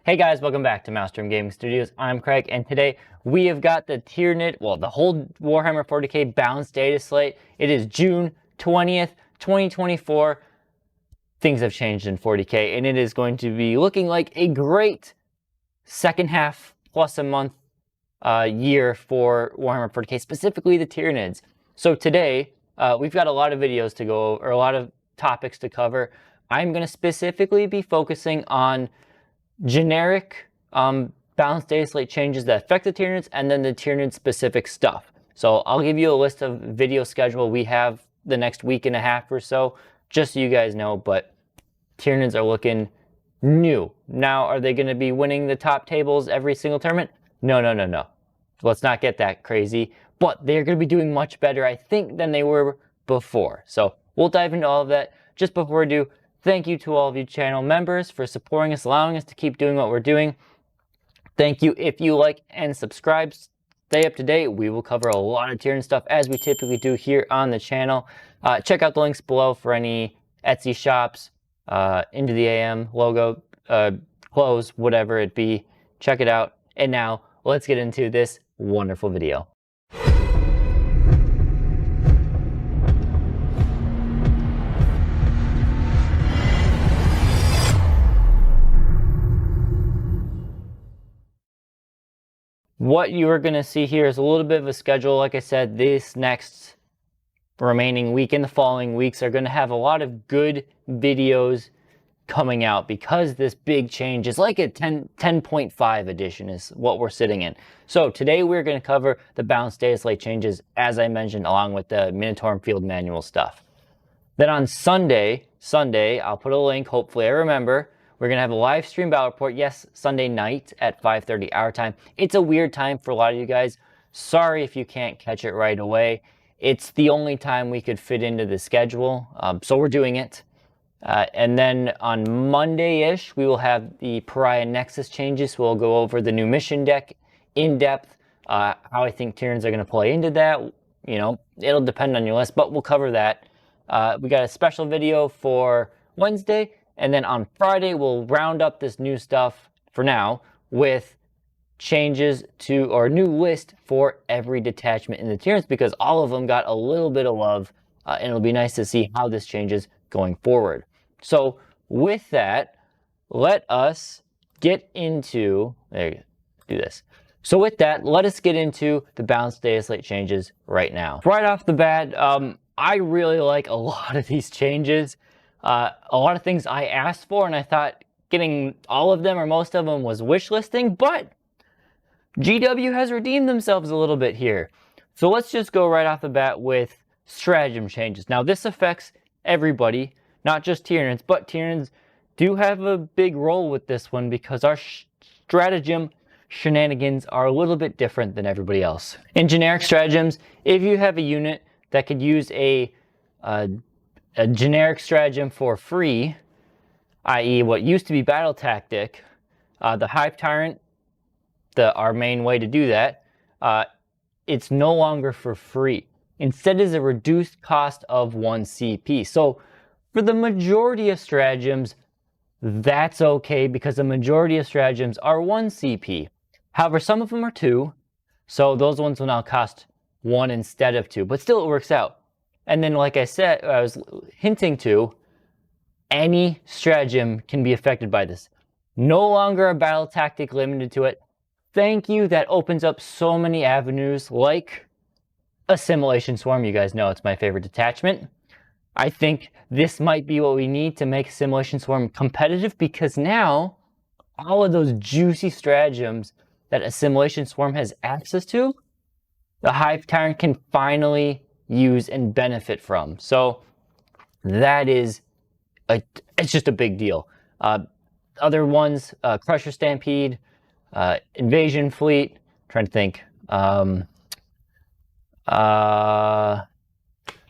Hey guys, welcome back to Maelstrom Gaming Studios. I'm Craig, and today we have got the Tyranid, well, the whole Warhammer 40k balanced data slate. It is June 20th, 2024. Things have changed in 40k, and it is going to be looking like a great second half plus a month year for Warhammer 40k, specifically the Tyranids. So today, we've got a lot of videos to go over, or a lot of topics to cover. I'm going to specifically be focusing on generic balanced data slate changes that affect the Tyranids, and then the Tyranid specific stuff. So I'll give you a list of video schedule we have the next week and a half or so, just so you guys know. But Tyranids are looking new. Now, are they going to be winning the top tables every single tournament? No. Let's not get that crazy. But they're going to be doing much better, I think, than they were before. So we'll dive into all of that. Just before we do, thank you to all of you channel members for supporting us, allowing us to keep doing what we're doing. Thank you if you like and subscribe. Stay up to date. We will cover a lot of Tyranid stuff as we typically do here on the channel. Check out the links below for any Etsy shops, Into the AM logo, clothes, whatever it be. Check it out. And now let's get into this wonderful video. What you are going to see here is a little bit of a schedule. Like I said, this next remaining week and the following weeks are going to have a lot of good videos coming out because this big change is like a 10.5 edition is what we're sitting in. So today we're going to cover the balanced data slate changes, as I mentioned, along with the Minotaur and Field Manual stuff. Then on Sunday, I'll put a link, hopefully I remember. We're going to have a live stream battle report, yes, Sunday night at 5:30 our time. It's a weird time for a lot of you guys. Sorry if you can't catch it right away. It's the only time we could fit into the schedule, so we're doing it. And then on Monday-ish, we will have the Pariah Nexus Changes. We'll go over the new mission deck in depth, how I think Tyranids are going to play into that. You know, it'll depend on your list, but we'll cover that. We got a special video for Wednesday. And then on Friday, we'll round up this new stuff for now with changes to, or a new list for every detachment in the Tyranids, because all of them got a little bit of love, and it'll be nice to see how this changes going forward. So with that, let us get into, there you go, do this. So with that, let us get into the balanced data slate changes right now. Right off the bat, I really like a lot of these changes. A lot of things I asked for, and I thought getting all of them or most of them was wish listing, but GW has redeemed themselves a little bit here. So let's just go right off the bat with Stratagem Changes. Now this affects everybody, not just Tyranids, but Tyranids do have a big role with this one because our stratagem shenanigans are a little bit different than everybody else. In generic stratagems, if you have a unit that could use a generic stratagem for free, i.e. what used to be battle tactic, the Hive Tyrant, our main way to do that, it's no longer for free. Instead is a reduced cost of 1 CP. So for the majority of stratagems, that's okay because the majority of stratagems are 1 CP. However, some of them are 2, so those ones will now cost 1 instead of 2, but still it works out. And then, like I said, I was hinting to, any stratagem can be affected by this. No longer a battle tactic limited to it. Thank you, that opens up so many avenues, like Assimilation Swarm. You guys know it's my favorite detachment. I think this might be what we need to make Assimilation Swarm competitive, because now all of those juicy stratagems that Assimilation Swarm has access to, the Hive Tyrant can finally use and benefit from. So that is it's just a big deal. Other ones, Crusher Stampede, Invasion Fleet, trying to think.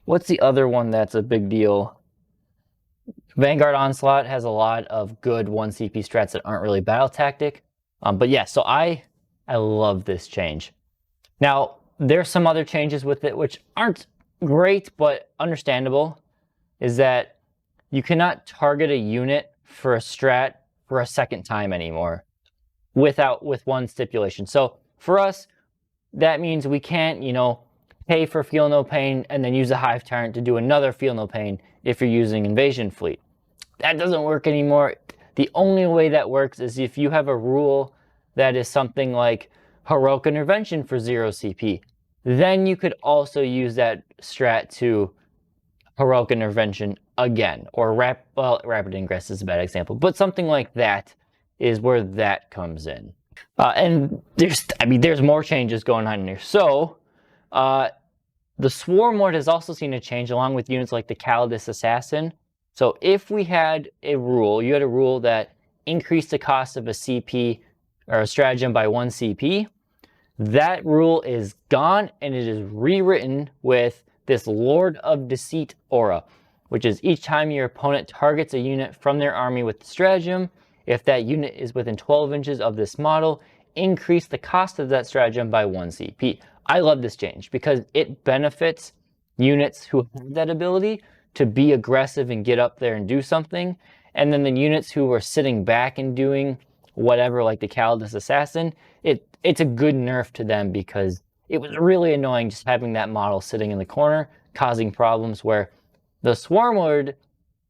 What's the other one that's a big deal? Vanguard Onslaught has a lot of good 1 CP strats that aren't really battle tactic. But yeah, so I love this change. Now, there's some other changes with it which aren't great but understandable, is that you cannot target a unit for a strat for a second time anymore. with one stipulation. So for us, that means we can't, you know, pay for Feel No Pain and then use a Hive Tyrant to do another Feel No Pain if you're using Invasion Fleet. That doesn't work anymore. The only way that works is if you have a rule that is something like Heroic Intervention for 0 CP. Then you could also use that strat to Heroic Intervention again, or Rapid Ingress is a bad example, but something like that is where that comes in. And there's more changes going on in here. So, the Swarm Lord has also seen a change along with units like the Calidus Assassin. So if we had a rule, you had a rule that increased the cost of a CP or a stratagem by 1 CP, that rule is gone and it is rewritten with this Lord of Deceit aura, which is each time your opponent targets a unit from their army with the stratagem, if that unit is within 12 inches of this model, increase the cost of that stratagem by 1 CP. I love this change because it benefits units who have that ability to be aggressive and get up there and do something. And then the units who are sitting back and doing whatever, like the Calidus Assassin, it's a good nerf to them because it was really annoying just having that model sitting in the corner, causing problems where the Swarm Lord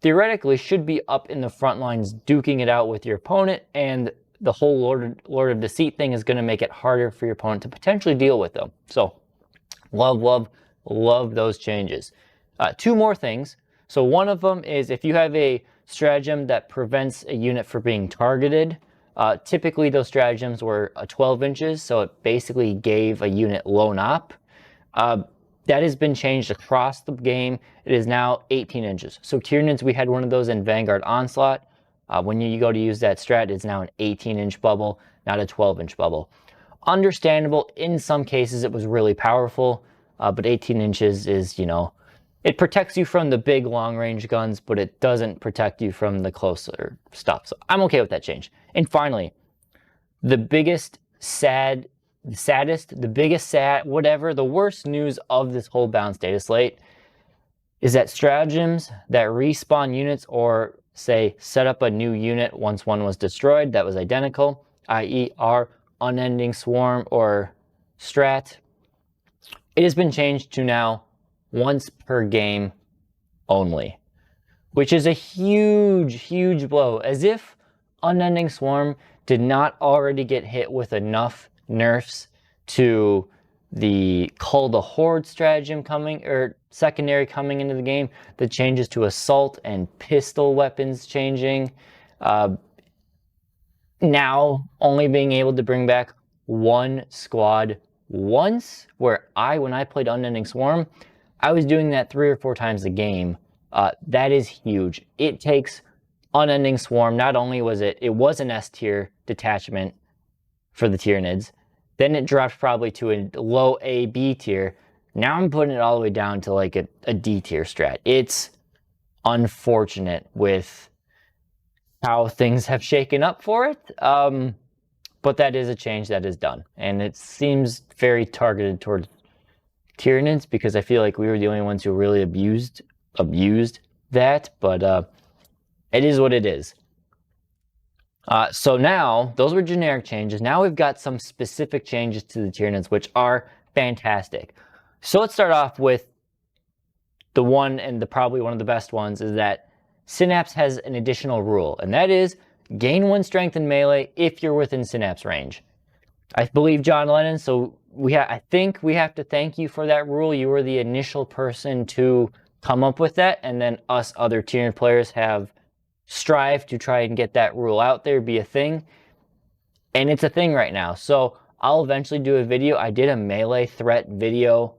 theoretically should be up in the front lines duking it out with your opponent, and the whole Lord of Deceit thing is going to make it harder for your opponent to potentially deal with them. So love those changes. 2 more things. So one of them is if you have a stratagem that prevents a unit from being targeted, typically those stratagems were 12 inches, so it basically gave a unit lone op. That has been changed across the game. It is now 18 inches. So Tyranids, we had one of those in Vanguard Onslaught. When you go to use that strat, it's now an 18-inch bubble, not a 12-inch bubble. Understandable, in some cases it was really powerful, but 18 inches is, you know, it protects you from the big long-range guns, but it doesn't protect you from the closer stuff. So I'm okay with that change. And finally, the biggest the worst news of this whole balanced data slate is that stratagems that respawn units or say set up a new unit once one was destroyed that was identical, i.e. our Unending Swarm or strat, it has been changed to now once per game only, which is a huge blow, as if Unending Swarm did not already get hit with enough nerfs to the Cull the Horde stratagem coming, or secondary coming into the game, the changes to assault and pistol weapons changing, now only being able to bring back 1 squad once, where when I played Unending Swarm, I was doing that 3 or 4 times a game. That is huge. It takes Unending Swarm, not only was it was an S tier detachment for the Tyranids, then it dropped probably to a low A, B tier. Now I'm putting it all the way down to like a D tier strat. It's unfortunate with how things have shaken up for it, but that is a change that is done. And it seems very targeted towards Tyranids because I feel like we were the only ones who really abused that, but it is what it is. So now, those were generic changes. Now we've got some specific changes to the Tyranids, which are fantastic. So let's start off with the one, and probably one of the best ones, is that Synapse has an additional rule, and that is gain 1 strength in melee if you're within Synapse range. I believe John Lennon, so I think we have to thank you for that rule. You were the initial person to come up with that, and then us other Tyranid players have strive to try and get that rule out there, be a thing, and it's a thing right now. So I'll eventually do a video. I did a melee threat video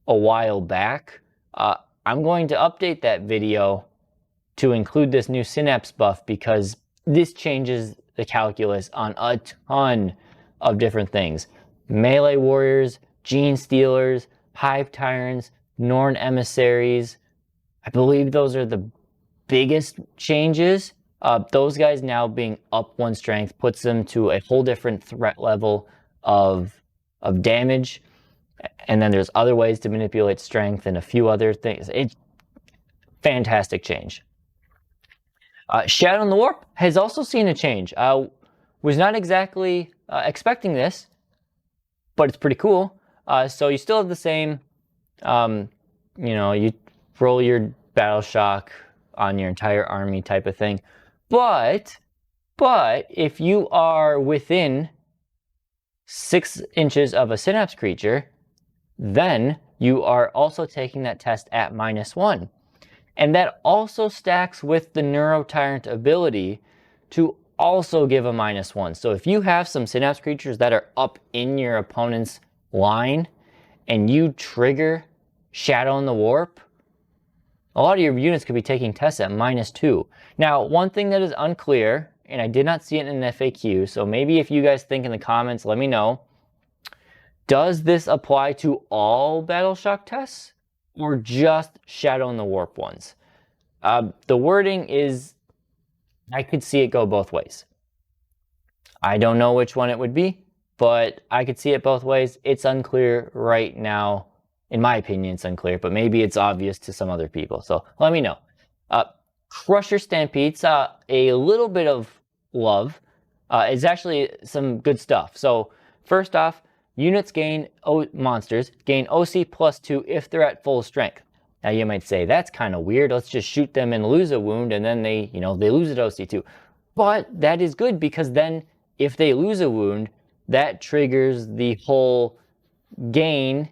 a while back. I'm going to update that video to include this new Synapse buff because this changes the calculus on a ton of different things. Melee warriors, Gene Stealers, Hive Tyrants, Norn Emissaries. I believe those are the biggest changes. Those guys now being up 1 strength puts them to a whole different threat level of damage. And then there's other ways to manipulate strength and a few other things. It's fantastic change. Shadow in the Warp has also seen a change. Was not exactly expecting this, but it's pretty cool. So you still have the same, you know, you roll your battle shock on your entire army type of thing. But if you are within 6 inches of a synapse creature, then you are also taking that test at -1. And that also stacks with the Neurotyrant ability to also give a -1. So if you have some synapse creatures that are up in your opponent's line and you trigger Shadow in the Warp, a lot of your units could be taking tests at -2. Now, one thing that is unclear, and I did not see it in an FAQ, so maybe if you guys think in the comments, let me know. Does this apply to all Battle Shock tests or just Shadow in the Warp ones? The wording is, I could see it go both ways. I don't know which one it would be, but I could see it both ways. It's unclear right now. In my opinion, it's unclear, but maybe it's obvious to some other people. So let me know. Crusher Stampede saw a little bit of love. It's actually some good stuff. So first off, units monsters gain OC +2 if they're at full strength. Now you might say, that's kind of weird. Let's just shoot them and lose a wound and then they lose at OC2. But that is good because then if they lose a wound, that triggers the whole gain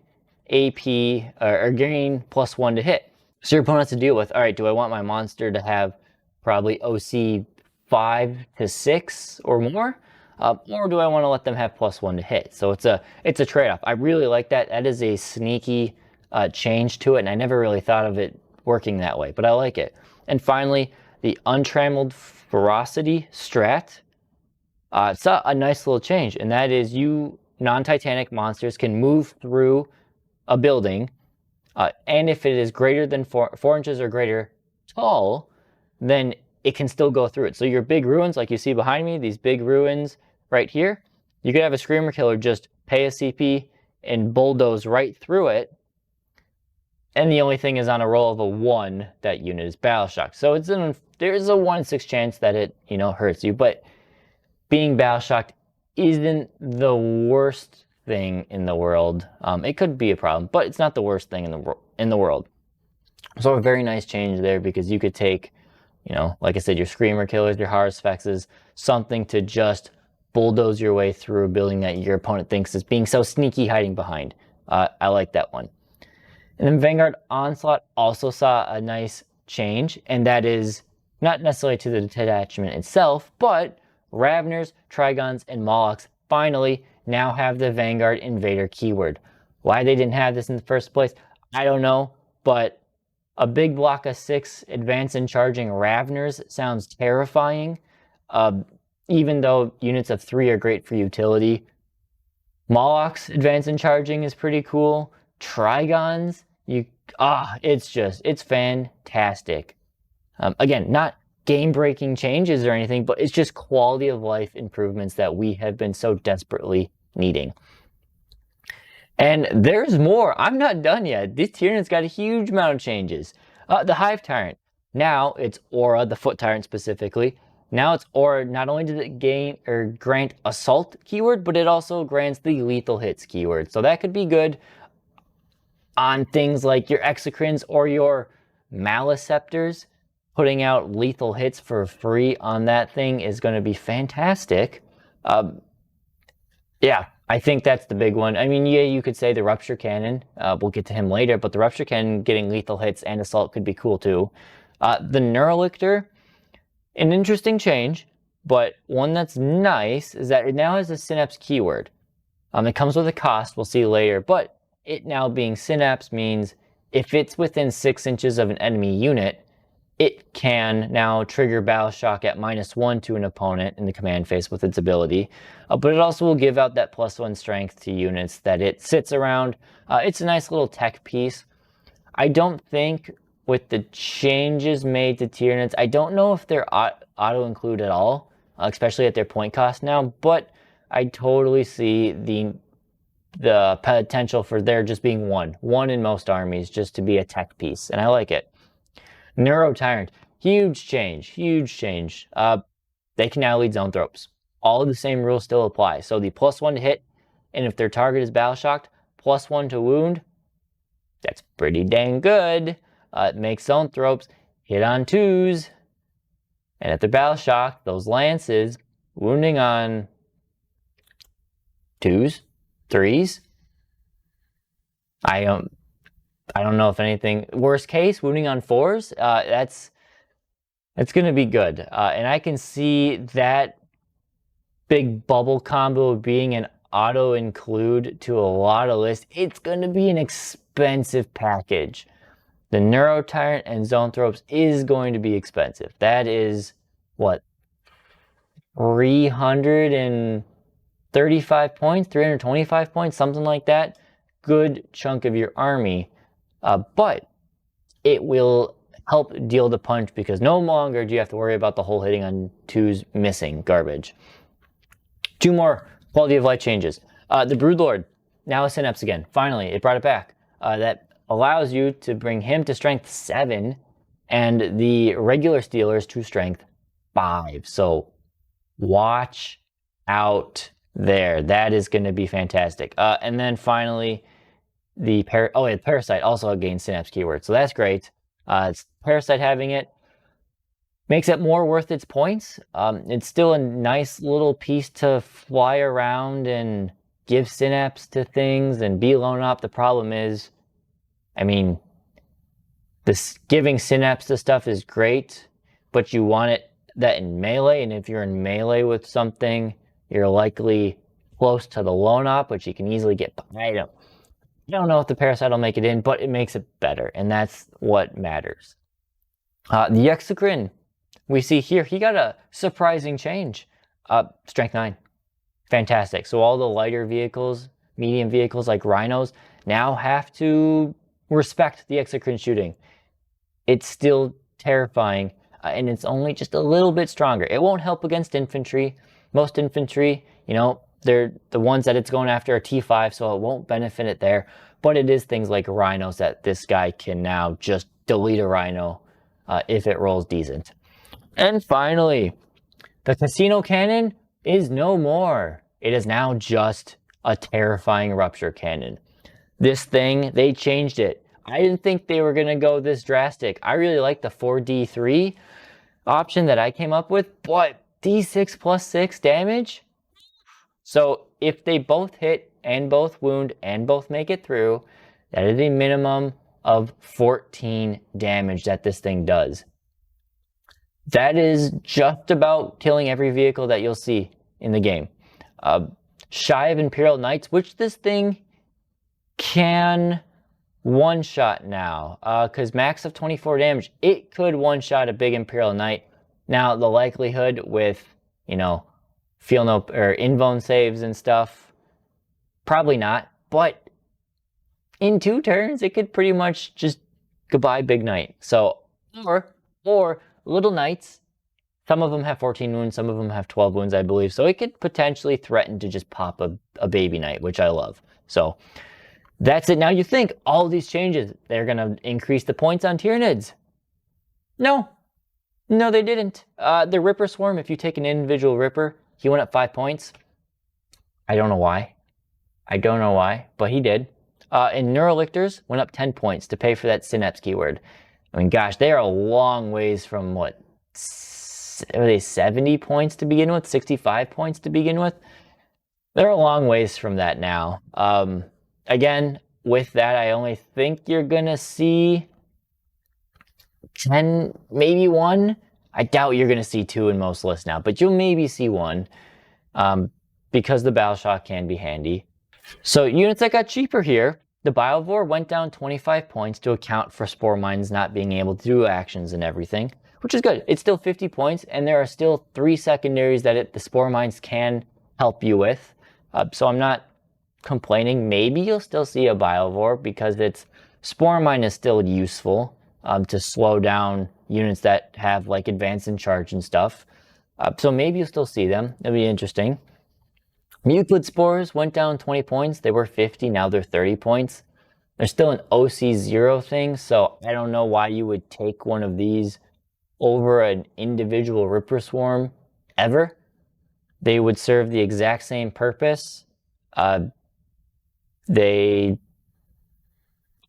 AP or gain +1 to hit. So your opponent has to deal with, all right, do I want my monster to have probably OC 5 to 6 or more? Or do I want to let them have +1 to hit? So it's a trade-off. I really like that. That is a sneaky change to it, and I never really thought of it working that way, but I like it. And finally, the Untrammeled Ferocity strat. It's a nice little change, and that is you non-titanic monsters can move through a building, and if it is greater than 4 inches or greater tall, then it can still go through it. So your big ruins, like you see behind me, these big ruins right here, you could have a Screamer Killer just pay a CP and bulldoze right through it, and the only thing is on a roll of a 1, that unit is Battle Shock. So there's a 1 in 6 chance that it hurts you, but being Battle Shocked isn't the worst thing in the world. It could be a problem, but it's not the worst thing in the world. So a very nice change there, because you could take, like I said, your Screamer Killers, your Harusfexes, something to just bulldoze your way through a building that your opponent thinks is being so sneaky hiding behind. I like that one. And then Vanguard Onslaught also saw a nice change, and that is not necessarily to the detachment itself, but Ravners, Trigons, and Molochs finally now have the Vanguard Invader keyword. Why they didn't have this in the first place, I don't know, but a big block of 6 advance and charging Ravners sounds terrifying. Even though units of 3 are great for utility. Molochs advance and charging is pretty cool. Trigons, it's fantastic. Again, not game-breaking changes or anything, but it's just quality of life improvements that we have been so desperately needing. And there's more. I'm not done yet. This Tyranid's got a huge amount of changes. The Hive Tyrant. Now it's Aura, the Foot Tyrant specifically. Now it's Aura, not only did it grant Assault keyword, but it also grants the Lethal Hits keyword. So that could be good on things like your Exocrines or your Maliceptors. Putting out lethal hits for free on that thing is going to be fantastic. Yeah, I think that's the big one. I mean, yeah, you could say the Rupture Cannon. We'll get to him later, but the Rupture Cannon getting lethal hits and assault could be cool too. The Neurolictor, an interesting change, but one that's nice is that it now has a Synapse keyword. It comes with a cost, we'll see later, but it now being Synapse means if it's within 6 inches of an enemy unit, it can now trigger Battle Shock at -1 to an opponent in the command phase with its ability. But it also will give out that +1 strength to units that it sits around. It's a nice little tech piece. I don't think with the changes made to Tyranids, I don't know if they're auto-include at all, especially at their point cost now, but I totally see the potential for there just being one in most armies just to be a tech piece, and I like it. Neurotyrant, huge change. They can now lead Zone Thropes. all of the same rules still apply. So the +1 to hit, and if their target is battle shocked, +1 to wound, that's pretty dang good. It makes zoanthropes hit on 2s, and if they're battle shocked, those lances wounding on 2s, 3s. I don't know if anything. Worst case, wounding on 4s. That's going to be good, and I can see that big bubble combo being an auto include to a lot of lists. It's going to be an expensive package. The Neurotyrant and Zoanthropes is going to be expensive. That is what, 335 points, 325 points, something like that. Good chunk of your army, but it will help deal the punch because no longer do you have to worry about the whole hitting on 2s missing garbage. 2 more quality of life changes. The Broodlord, now a Synapse again. Finally, it brought it back. That allows you to bring him to strength 7 and the regular Steelers to strength 5. So watch out there. That is going to be fantastic. And then finally, the Parasite also gains Synapse keyword. So that's great. It's Parasite having it makes it more worth its points. It's still a nice little piece to fly around and give Synapse to things and be alone up. The problem is, I mean, this giving Synapse to stuff is great, but you want it that in melee, and if you're in melee with something, you're likely close to the lone op, which you can easily get by. I don't know if the Parasite will make it in, but it makes it better, and that's what matters. The Exocrine we see here, he got a surprising change. Strength 9. Fantastic. So all the lighter vehicles, medium vehicles like Rhinos, now have to respect the Exocrine shooting. It's still terrifying, and it's only just a little bit stronger. It won't help against infantry. Most infantry, you know, they're the ones that it's going after are T5, so it won't benefit it there. But it is things like Rhinos that this guy can now just delete a Rhino if it rolls decent. And finally, the Casino Cannon is no more. It is now just a terrifying Rupture Cannon. This thing, they changed it. I didn't think they were going to go this drastic. I really like the 4D3 option that I came up with, but D6 plus 6 damage? So if they both hit and both wound and both make it through, that is a minimum of 14 damage that this thing does. That is just about killing every vehicle that you'll see in the game. Shy of Imperial Knights, which this thing can one-shot now, because max of 24 damage, it could one-shot a big Imperial Knight. Now, the likelihood with, you know, feel no or invuln saves and stuff, probably not, but in 2 turns, it could pretty much just goodbye Big Knight. So, or Little Knights, some of them have 14 wounds, some of them have 12 wounds, I believe. So it could potentially threaten to just pop a baby knight, which I love. So that's it. Now you think all of these changes, they're going to increase the points on Tyranids. No, they didn't. The Ripper Swarm, if you take an individual Ripper, he went up 5 points. I don't know why, but he did. And Neurolictors went up 10 points to pay for that Synapse keyword. I mean, gosh, they are a long ways from what, are they 70 points to begin with, 65 points to begin with? They're a long ways from that now. Again, with that, I only think you're going to see 10, maybe 1. I doubt you're going to see 2 in most lists now, but you'll maybe see 1 because the Battle Shock can be handy. So units that got cheaper here, the Biovore went down 25 points to account for Spore Mines not being able to do actions and everything, which is good. It's still 50 points, and there are still 3 secondaries that the Spore Mines can help you with. So I'm not complaining. Maybe you'll still see a Biovore because its Spore Mine is still useful to slow down units that have like advance and charge and stuff. So maybe you'll still see them. It'll be interesting. Muclid Spores went down 20 points. They were 50, now they're 30 points. There's still an OC0 thing, so I don't know why you would take one of these over an individual Ripper Swarm ever. they would serve the exact same purpose. They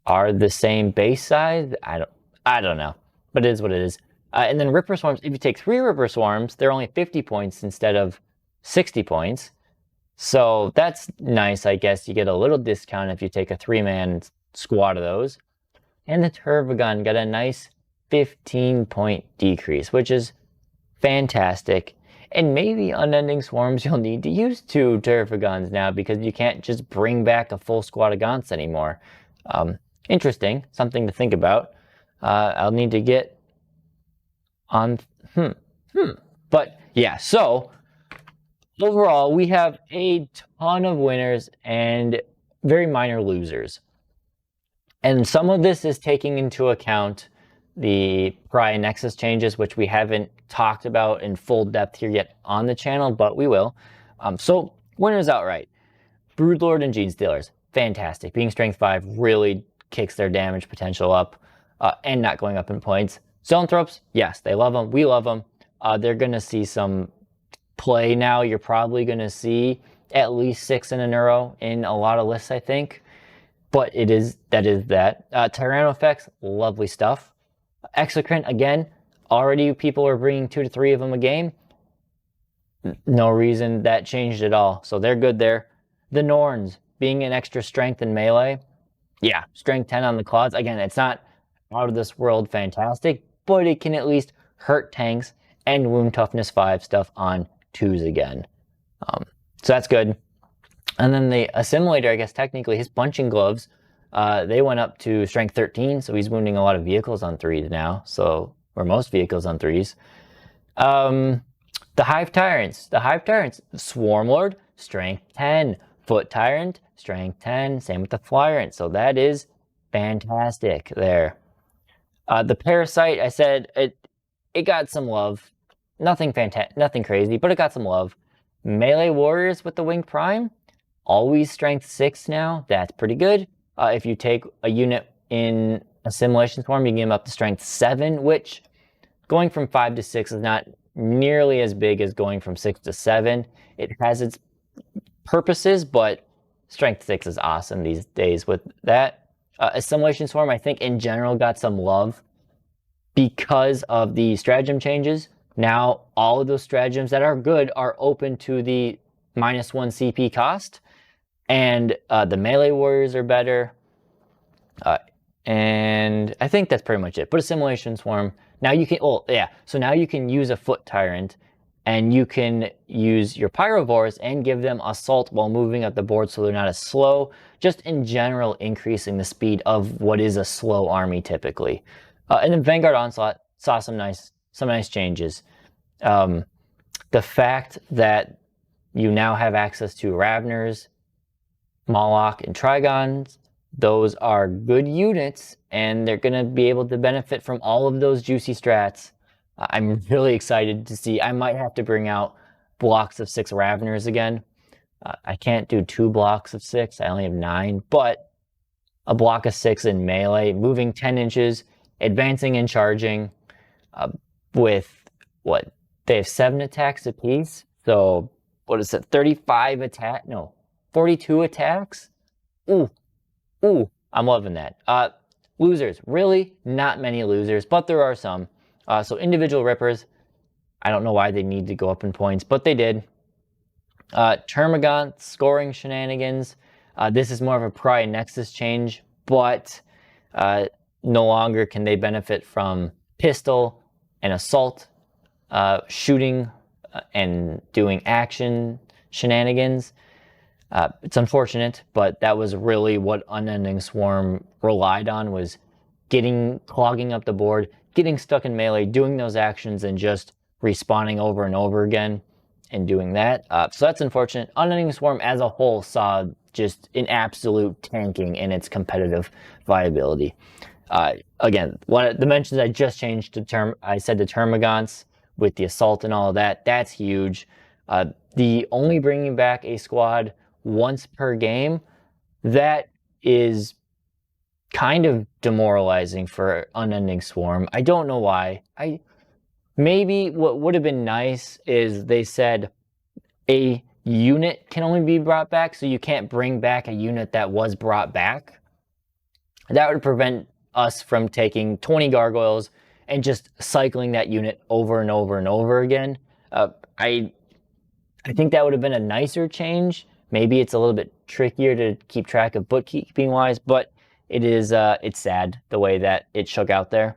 are the same base size. I don't know, but it is what it is. And then Ripper Swarms, if you take 3 Ripper Swarms, they're only 50 points instead of 60 points. So that's nice, I guess. You get a little discount if you take a 3-man squad of those. And the Turvagun got a nice 15-point decrease, which is fantastic. And maybe Unending Swarms, you'll need to use 2 Turvaguns now because you can't just bring back a full squad of Gaunts anymore. Interesting, something to think about. I'll need to get on... But yeah, so overall, we have a ton of winners and very minor losers. And some of this is taking into account the Pariah Nexus changes, which we haven't talked about in full depth here yet on the channel, but we will. So winners outright. Broodlord and Genestealers, fantastic. Being Strength 5 really kicks their damage potential up and not going up in points. Zoanthropes, yes, they love them. We love them. They're going to see some play now. You're probably going to see at least 6 in a neuro in a lot of lists, I think. But that is that. Tyrannofex, lovely stuff. Exocrine, again, already people are bringing 2 to 3 of them a game. No reason that changed at all. So they're good there. The Norns, being an extra strength in melee. Yeah, strength 10 on the claws. Again, it's not out of this world fantastic, but it can at least hurt tanks and wound toughness 5 stuff on 2s again. So that's good. And then the Assimilator, I guess technically, his punching gloves, they went up to strength 13, so he's wounding a lot of vehicles on 3s now, or most vehicles on 3s. The Hive Tyrants, Swarmlord, strength 10, Foot Tyrant, strength 10, same with the Flyrant, so that is fantastic there. The Parasite, I said, it got some love. Nothing crazy, but it got some love. Melee Warriors with the Winged Prime, always strength 6 now. That's pretty good. If you take a unit in Assimilation Swarm, you can get them up to strength 7, which going from 5 to 6 is not nearly as big as going from 6 to 7. It has its purposes, but strength 6 is awesome these days with that. Assimilation Swarm, I think in general got some love because of the stratagem changes. Now all of those stratagems that are good are open to the -1 CP cost, and the melee warriors are better. And I think that's pretty much it. But Assimilation Swarm, now you can, so now you can use a Foot Tyrant, and you can use your Pyrovores and give them Assault while moving up the board so they're not as slow, just in general increasing the speed of what is a slow army typically. And then Vanguard Onslaught saw some nice changes. The fact that you now have access to Ravners, Moloch, and Trigons, those are good units, and they're going to be able to benefit from all of those juicy strats. I'm really excited to see. I might have to bring out blocks of 6 Ravners again. I can't do 2 blocks of 6. I only have 9, but a block of 6 in melee, moving 10 inches, advancing and charging with, what, they have 7 attacks apiece, so what is it, 35 attack, no, 42 attacks? Ooh, I'm loving that. Losers, really not many losers, but there are some. So individual Rippers, I don't know why they need to go up in points, but they did. Termagant, scoring shenanigans. This is more of a Pariah Nexus change, but no longer can they benefit from pistol and assault, shooting and doing action shenanigans. It's unfortunate, but that was really what Unending Swarm relied on, was clogging up the board, getting stuck in melee, doing those actions, and just respawning over and over again and doing that. So that's unfortunate. Unending Swarm as a whole saw just an absolute tanking in its competitive viability. Again, one of the mentions I just changed to I said to Termagants with the assault and all of that. That's huge. The only bringing back a squad once per game, that is kind of demoralizing for Unending Swarm. I don't know why. Maybe what would have been nice is they said a unit can only be brought back, so you can't bring back a unit that was brought back. That would prevent us from taking 20 gargoyles and just cycling that unit over and over and over again. I think that would have been a nicer change. Maybe it's a little bit trickier to keep track of bookkeeping wise, but it is it's sad the way that it shook out there.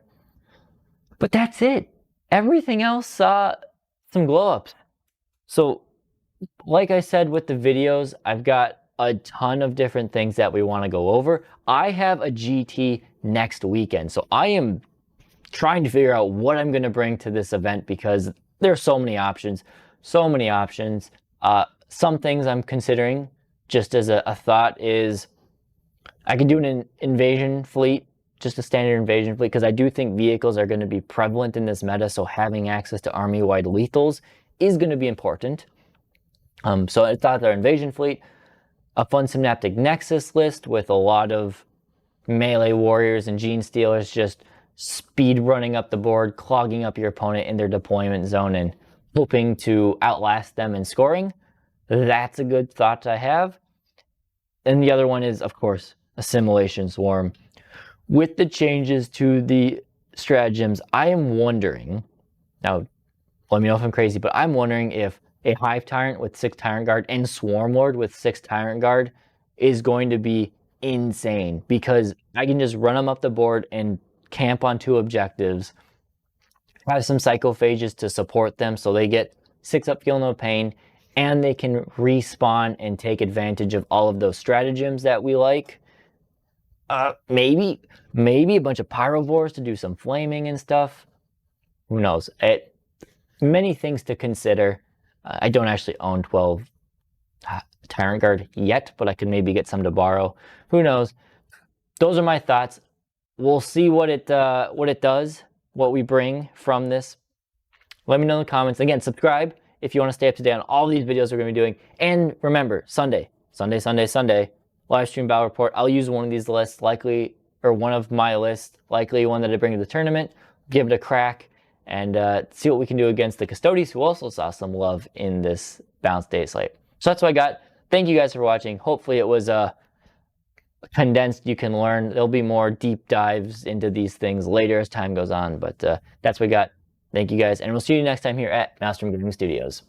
But that's it. Everything else saw some glow ups. So like I said with the videos, I've got a ton of different things that we want to go over. I have a GT next weekend, so I am trying to figure out what I'm going to bring to this event because there are so many options, so many options. Some things I'm considering, just as a thought, is I could do an invasion fleet, just a standard invasion fleet, because I do think vehicles are going to be prevalent in this meta, so having access to army-wide lethals is going to be important. So I thought our invasion fleet, a fun Synaptic Nexus list with a lot of melee warriors and gene stealers just speed running up the board, clogging up your opponent in their deployment zone and hoping to outlast them in scoring. That's a good thought I have. And the other one is, of course, Assimilation Swarm. With the changes to the stratagems, I am wondering, now let me know if I'm crazy, but I'm wondering if a Hive Tyrant with 6 Tyrant Guard and Swarm Lord with 6 Tyrant Guard is going to be insane, because I can just run them up the board and camp on 2 objectives, have some Psychophages to support them so they get 6 up, feel no pain, and they can respawn and take advantage of all of those stratagems that we like. Maybe a bunch of Pyrovores to do some flaming and stuff. Who knows? Many things to consider. I don't actually own 12 Tyrant Guard yet, but I could maybe get some to borrow. Who knows? Those are my thoughts. We'll see what it does, what we bring from this. Let me know in the comments. Again, subscribe if you want to stay up to date on all these videos we're going to be doing. And remember, Sunday, live stream battle report. I'll use one of these lists, likely, or one of my lists, likely one that I bring to the tournament. Give it a crack and see what we can do against the Custodes, who also saw some love in this balanced Dataslate. So that's what I got. Thank you guys for watching. Hopefully it was condensed. You can learn. There'll be more deep dives into these things later as time goes on, but that's what we got. Thank you guys, and we'll see you next time here at Master Gaming Studios.